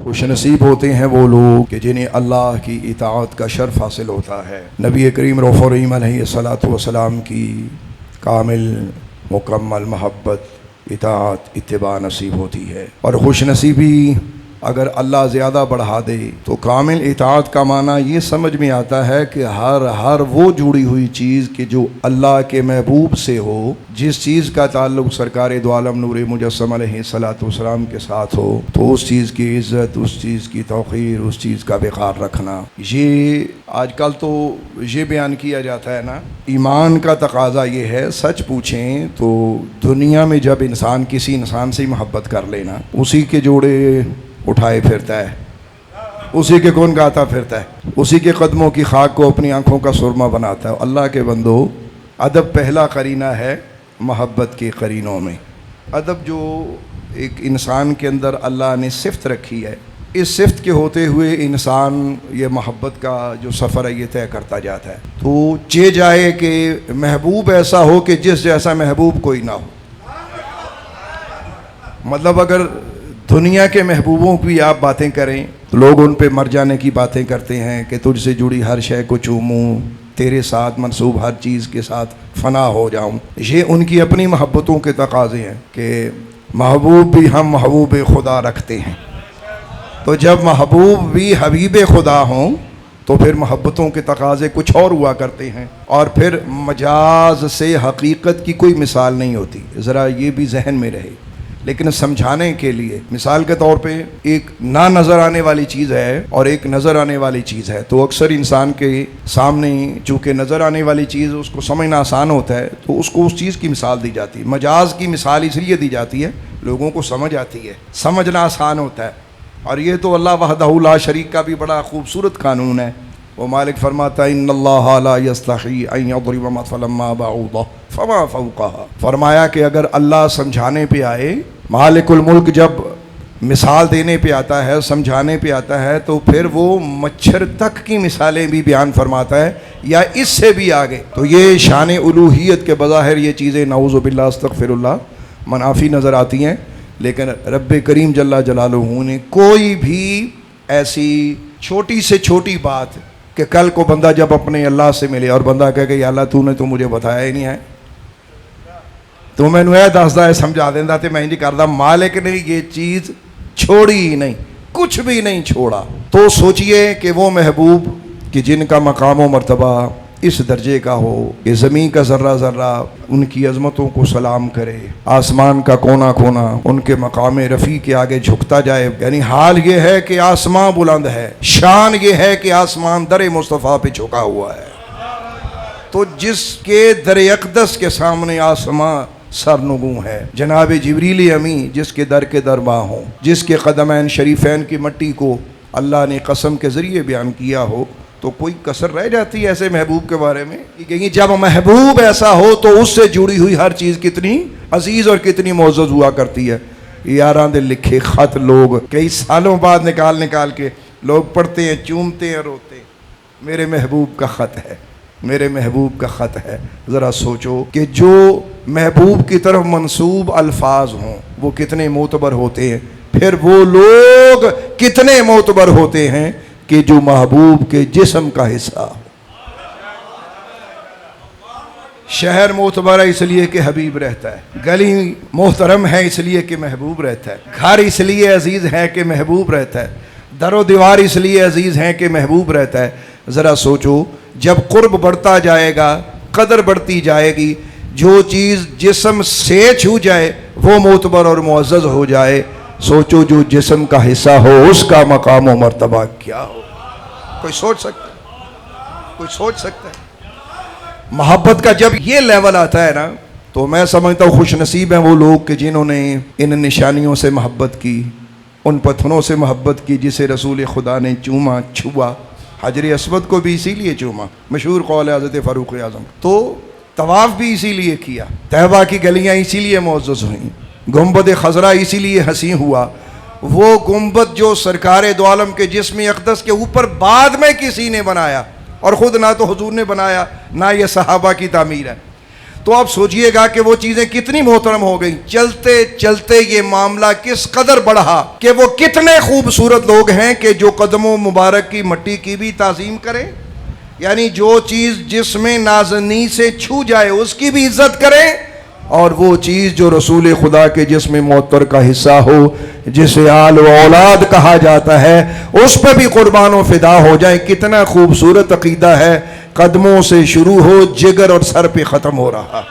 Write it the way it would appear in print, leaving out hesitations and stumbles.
خوش نصیب ہوتے ہیں وہ لوگ کہ جنہیں اللہ کی اطاعت کا شرف حاصل ہوتا ہے۔ نبی کریم رؤوف الرحیم علیہ الصلاۃ والسلام کی کامل مکمل محبت، اطاعت، اتباع نصیب ہوتی ہے۔ اور خوش نصیبی اگر اللہ زیادہ بڑھا دے تو کامل اطاعت کا معنی یہ سمجھ میں آتا ہے کہ ہر وہ جڑی ہوئی چیز کہ جو اللہ کے محبوب سے ہو، جس چیز کا تعلق سرکار دو عالم نور مجسم علیہ الصلاۃ والسلام کے ساتھ ہو، تو اس چیز کی عزت، اس چیز کی توقیر، اس چیز کا وقار رکھنا۔ یہ آج کل تو یہ بیان کیا جاتا ہے نا، ایمان کا تقاضا یہ ہے، سچ پوچھیں تو دنیا میں جب انسان کسی انسان سے محبت کر لینا، اسی کے جوڑے اٹھائے پھرتا ہے، اسی کے گن گاتا پھرتا ہے، اسی کے قدموں کی خاک کو اپنی آنکھوں کا سرما بناتا ہے۔ اللہ کے بندو، ادب پہلا قرینہ ہے محبت کے قرینوں میں۔ ادب جو ایک انسان کے اندر اللہ نے صفت رکھی ہے، اس صفت کے ہوتے ہوئے انسان یہ محبت کا جو سفر ہے یہ طے کرتا جاتا ہے۔ تو چہ جائے کہ محبوب ایسا ہو کہ جس جیسا محبوب کوئی نہ ہو۔ مطلب اگر دنیا کے محبوبوں کی آپ باتیں کریں تو لوگ ان پہ مر جانے کی باتیں کرتے ہیں کہ تجھ سے جڑی ہر شے کو چوموں، تیرے ساتھ منسوب ہر چیز کے ساتھ فنا ہو جاؤں۔ یہ ان کی اپنی محبتوں کے تقاضے ہیں کہ محبوب بھی ہم محبوب خدا رکھتے ہیں۔ تو جب محبوب بھی حبیب خدا ہوں تو پھر محبتوں کے تقاضے کچھ اور ہوا کرتے ہیں، اور پھر مجاز سے حقیقت کی کوئی مثال نہیں ہوتی۔ ذرا یہ بھی ذہن میں رہے۔ لیکن سمجھانے کے لیے مثال کے طور پہ ایک نہ نظر آنے والی چیز ہے اور ایک نظر آنے والی چیز ہے، تو اکثر انسان کے سامنے چونکہ نظر آنے والی چیز اس کو سمجھنا آسان ہوتا ہے تو اس کو اس چیز کی مثال دی جاتی ہے۔ مجاز کی مثال اس لیے دی جاتی ہے لوگوں کو سمجھ آتی ہے، سمجھنا آسان ہوتا ہے۔ اور یہ تو اللہ وحدہ لا شریک کا بھی بڑا خوبصورت قانون ہے۔ وہ مالک فرماتا ہے ان اللہ لا یستحی ان یضرب مثلا ما بعوضہ فما فوقہا۔ فرمایا کہ اگر اللہ سمجھانے پہ آئے، مالک الملک جب مثال دینے پہ آتا ہے، سمجھانے پہ آتا ہے، تو پھر وہ مچھر تک کی مثالیں بھی بیان فرماتا ہے یا اس سے بھی آگے۔ تو یہ شان الوہیت کے بظاہر یہ چیزیں نعوذ باللہ استغفر اللہ منافی نظر آتی ہیں، لیکن رب کریم جل جلالہ نے کوئی بھی ایسی چھوٹی سے چھوٹی بات کہ کل کو بندہ جب اپنے اللہ سے ملے اور بندہ کہے کہ یا اللہ تو نے تو مجھے بتایا ہی نہیں ہے، تو میں نے دسدا ہے سمجھا دینا تو میں انج کردا، مالک نے یہ چیز چھوڑی ہی نہیں، کچھ بھی نہیں چھوڑا۔ تو سوچئے کہ وہ محبوب کہ جن کا مقام و مرتبہ اس درجے کا ہو کہ زمین کا ذرہ ذرہ ان کی عظمتوں کو سلام کرے، آسمان کا کونا کونا ان کے مقام رفیع کے آگے جھکتا جائے۔ یعنی حال یہ ہے کہ آسمان بلند ہے، شان یہ ہے کہ آسمان در مصطفیٰ پہ جھکا ہوا ہے۔ تو جس کے در اقدس کے سامنے آسمان سرنگوں ہے، جناب جبریل امی جس کے درباں ہوں، جس کے قدمین شریفین کی مٹی کو اللہ نے قسم کے ذریعے بیان کیا ہو، تو کوئی کسر رہ جاتی ہے ایسے محبوب کے بارے میں؟ کہ جب محبوب ایسا ہو تو اس سے جڑی ہوئی ہر چیز کتنی عزیز اور کتنی معزز ہوا کرتی ہے۔ یاراں دے لکھے خط لوگ کئی سالوں بعد نکال کے لوگ پڑھتے ہیں، چومتے ہیں، روتے ہیں۔ میرے محبوب کا خط ہے، میرے محبوب کا خط ہے۔ ذرا سوچو کہ جو محبوب کی طرف منسوب الفاظ ہوں وہ کتنے معتبر ہوتے ہیں، پھر وہ لوگ کتنے معتبر ہوتے ہیں کہ جو محبوب کے جسم کا حصہ ہو۔ شہر معتبر ہے اس لیے کہ حبیب رہتا ہے، گلی محترم ہے اس لیے کہ محبوب رہتا ہے، گھر اس لیے عزیز ہے کہ محبوب رہتا ہے، در و دیوار اس لیے عزیز ہیں کہ محبوب رہتا ہے۔ ذرا سوچو جب قرب بڑھتا جائے گا، قدر بڑھتی جائے گی، جو چیز جسم سے چھو جائے وہ معتبر اور معزز ہو جائے، سوچو جو جسم کا حصہ ہو اس کا مقام و مرتبہ کیا ہو۔ کوئی سوچ سکتا ہے؟ کوئی سوچ سکتا ہے؟ محبت کا جب یہ لیول آتا ہے نا، تو میں سمجھتا ہوں خوش نصیب ہیں وہ لوگ کہ جنہوں نے ان نشانیوں سے محبت کی، ان پتھروں سے محبت کی جسے رسول خدا نے چوما، چھوا۔ حجر اسود کو بھی اسی لیے چوما، مشہور قول ہے حضرت فاروق اعظم۔ تو طواف بھی اسی لیے کیا، طیبہ کی گلیاں اسی لیے معزز ہوئیں، گنبد خضرا اسی لیے حسین ہوا۔ وہ گنبد جو سرکار دو عالم کے جسم اقدس کے اوپر بعد میں کسی نے بنایا، اور خود نہ تو حضور نے بنایا نہ یہ صحابہ کی تعمیر ہے، تو آپ سوچئے گا کہ وہ چیزیں کتنی محترم ہو گئی. چلتے چلتے یہ معاملہ کس قدر بڑھا کہ وہ کتنے خوبصورت لوگ ہیں کہ جو قدموں مبارک کی مٹی کی بھی تعظیم کریں. یعنی جو چیز جس میں نازنی سے چھو جائے اس کی بھی عزت کریں, اور وہ چیز جو رسول خدا کے جسم معطر کا حصہ ہو, جسے آل و اولاد کہا جاتا ہے, اس پہ بھی قربان و فدا ہو جائیں. کتنا خوبصورت عقیدہ ہے, قدموں سے شروع ہو جگر اور سر پہ ختم ہو رہا.